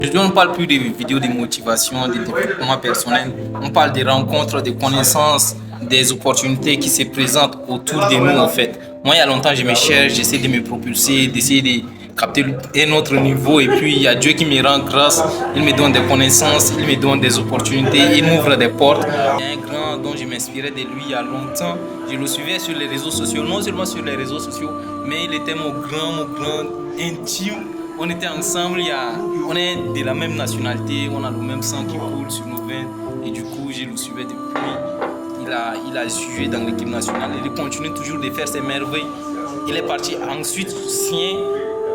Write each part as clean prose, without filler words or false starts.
Aujourd'hui, on ne parle plus des vidéos de motivation, de développement personnel. On parle des rencontres, des connaissances, des opportunités qui se présentent autour de nous, en fait. Moi, il y a longtemps, je me cherche, j'essaie de me propulser, d'essayer de capter un autre niveau. Et puis, il y a Dieu qui me rend grâce. Il me donne des connaissances, il me donne des opportunités, il m'ouvre des portes. Il y a un grand dont je m'inspirais de lui il y a longtemps. Je le suivais sur les réseaux sociaux, non seulement sur les réseaux sociaux, mais il était mon grand intime. On était ensemble, on est de la même nationalité, on a le même sang qui coule sur nos veines. Et du coup, je le suivais depuis. Il a joué dans l'équipe nationale. Il continue toujours de faire ses merveilles. Il est parti ensuite signer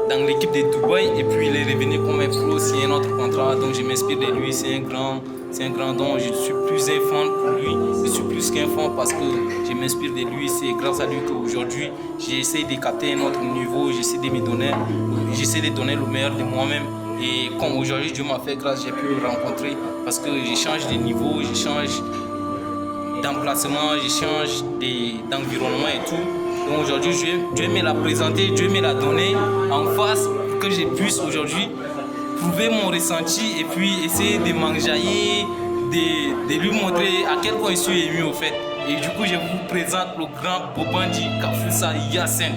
dans l'équipe de Dubaï. Et puis il est revenu comme un pro, signer notre contrat. Donc je m'inspire de lui. C'est un grand don. Je suis plus un fan pour lui. Je suis plus qu'un fan parce que je m'inspire de lui. C'est grâce à lui qu'aujourd'hui, j'essaie de capter un autre niveau. J'essaie de donner le meilleur de moi-même. Et comme aujourd'hui, Dieu m'a fait grâce, j'ai pu le rencontrer parce que je change de niveau, je change d'emplacement, je change d'environnement et tout. Donc aujourd'hui, Dieu me l'a présenté, Dieu me l'a donné en face pour que je puisse aujourd'hui prouver mon ressenti et puis essayer de m'enjailler, de lui montrer à quel point je suis ému au fait. Et du coup, je vous présente le grand Bobandi Kafoussa Yassine.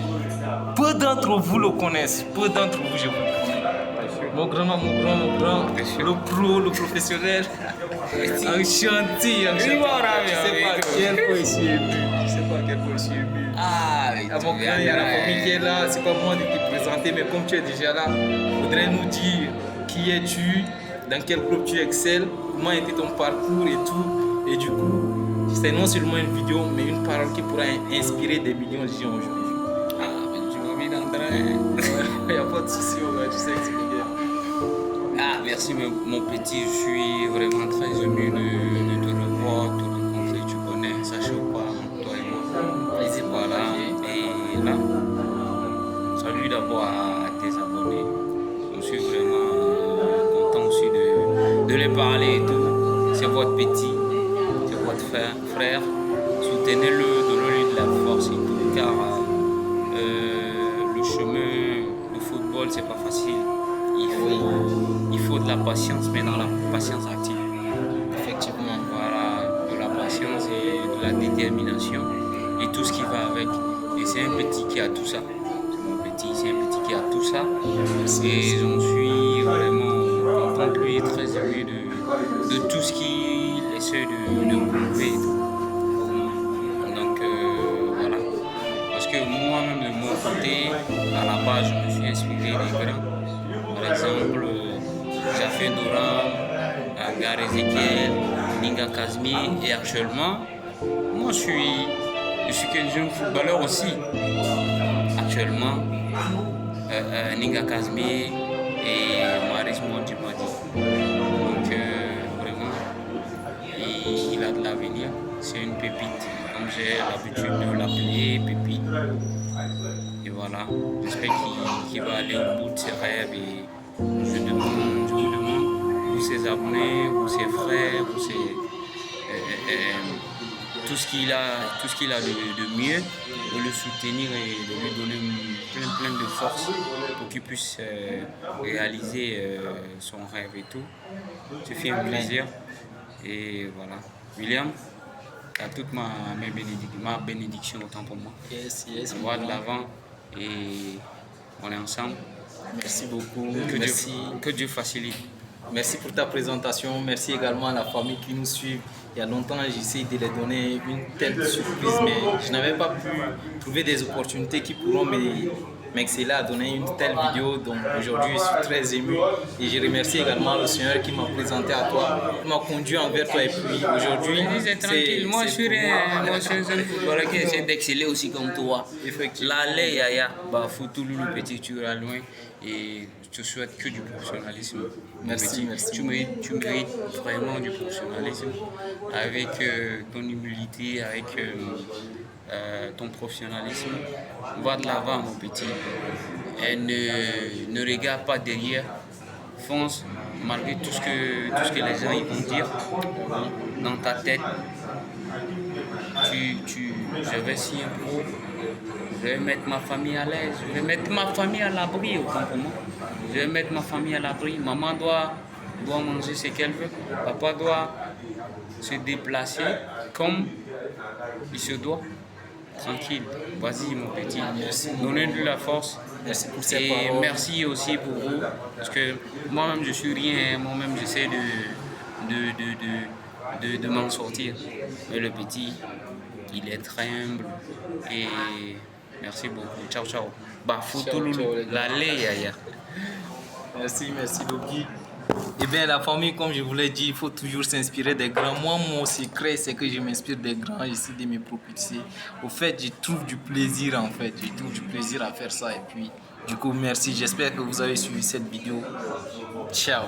Peu d'entre vous le connaissent, peu d'entre vous je vous connais. Mon grand, le pro, le professionnel. Enchanté. Je sais pas à quel point je suis ému. Ah, mon grand, il y a la famille qui est là. C'est pas moi de te présenter, mais comme tu es déjà là, il faudrait nous dire qui es-tu, dans quel club tu excelles, comment était ton parcours et tout. Et du coup, c'est non seulement une vidéo, mais une parole qui pourra inspirer des millions de gens aujourd'hui. Ah, mais tu m'as mis dans le train. Il n'y a pas de souci, tu sais que c'est bien. Ah, merci mon petit, je suis vraiment très ému de te revoir, de te rencontrer, tu connais, ça chauffe pas, toi et moi. Plaisir Voilà, et là, salut d'abord à tes abonnés. Je suis vraiment content aussi de les parler et tout. C'est votre petit, c'est votre frère. Soutenez-le, donnez-lui de la force et tout, car le chemin du football, c'est pas facile. Il faut de la patience, mais dans la patience active. Effectivement. Voilà, de la patience et de la détermination et tout ce qui va avec. Et c'est un petit qui a tout ça. C'est mon petit, c'est un petit qui a tout ça. Et j'en suis vraiment content de lui et très ému de tout ce qu'il essaie de prouver. Donc voilà. Parce que moi-même de mon côté, à la base, je me suis inspiré des grands. Par exemple, Jafé Doran, Gare Ezekiel, Ninga Kazmi et actuellement, moi je suis qu'un jeune footballeur aussi. Actuellement, Ninga Kazmi et Maris Mondimadi. Donc vraiment, il a de l'avenir, c'est une pépite, comme j'ai l'habitude de l'appeler pépite. Et voilà, j'espère qu'il va aller au bout de ses rêves et je vous demande, vous ses abonnés, vous ses frères, vous tout ce qu'il a de mieux, de le soutenir et de lui donner plein de force pour qu'il puisse réaliser son rêve et tout. Ça fait un plaisir et voilà. William, tu as toute ma bénédiction autant pour moi. Yes. On va de l'avant et on est ensemble. Merci beaucoup. Que Dieu facilite. Merci pour ta présentation. Merci également à la famille qui nous suit. Il y a longtemps, j'essaie de les donner une telle surprise, mais je n'avais pas pu trouver des opportunités qui pourront m'exceller à donner une telle vidéo. Donc aujourd'hui, je suis très ému et je remercie également le Seigneur qui m'a présenté à toi, qui m'a conduit envers toi. Et puis aujourd'hui, c'est tranquille. Moi, je suis un footballeur qui essaie d'exceller aussi comme toi. Effectivement. L'allée, Yaya, Foutoulou, le petit, tu iras loin et je te souhaite que du professionnalisme. Merci. Tu mérites vraiment du professionnalisme avec ton humilité, avec ton professionnalisme. Va de l'avant, mon petit. Et ne regarde pas derrière. Fonce, malgré tout ce que les gens ils vont dire dans ta tête. Je vais signer pro. Je vais mettre ma famille à l'aise. Je vais mettre ma famille à l'abri, autant pour moi. je vais mettre ma famille à l'abri. Maman doit manger ce qu'elle veut. Papa doit se déplacer comme il se doit. Tranquille. Vas-y, mon petit. Donnez-lui la force. Merci pour ces Et paroles. merci aussi pour vous. Parce que moi-même, je suis rien. Moi-même, j'essaie de m'en sortir. Mais le petit, il est très humble. Et merci beaucoup. Ciao, ciao. Bah, Ciao, ciao, les gars. la yaya. Merci Loki. Eh bien, la famille, comme je vous l'ai dit, il faut toujours s'inspirer des grands. Moi, mon secret, c'est que je m'inspire des grands, j'essaie de me propulser. Au fait, je trouve du plaisir, en fait. Je trouve du plaisir à faire ça. Et puis, du coup, merci. J'espère que vous avez suivi cette vidéo. Ciao.